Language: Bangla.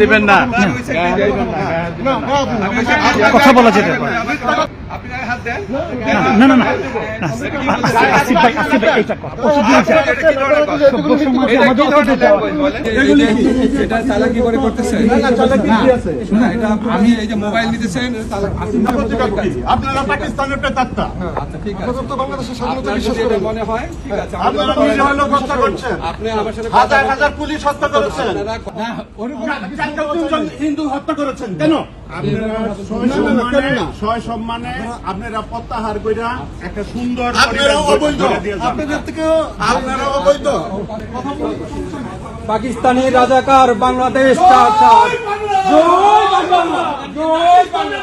দিবেন না, কথা বলা যেতে পারে। না না না, আসিফ ভাই এইটা চালাকি করে করতেছে। আমি এই যে মোবাইল নিতেছেন আপনারা পাকিস্তানের প্রেতাত্মা। আচ্ছা ঠিক আছে, বাংলাদেশের স্বাধীনতা আপনার বিশ্বাস যদি করেন। এটা মনে হয় ঠিক আছে, আপনারা নিজে হলো হত্যা করছেন, আপনি আমার সাথে হাজার হাজার পুলিশ হত্যা করেছেন, হিন্দু হত্যা করেছেন। কেন আপনারা সসম্মানে আপনারা প্রত্যাহার কইরা একটা সুন্দর আপনাদের থেকে আপনারা অবৈধ। পাকিস্তানি রাজাকার বাংলাদেশ চাচার জয় বাংলা, জয় বাংলা।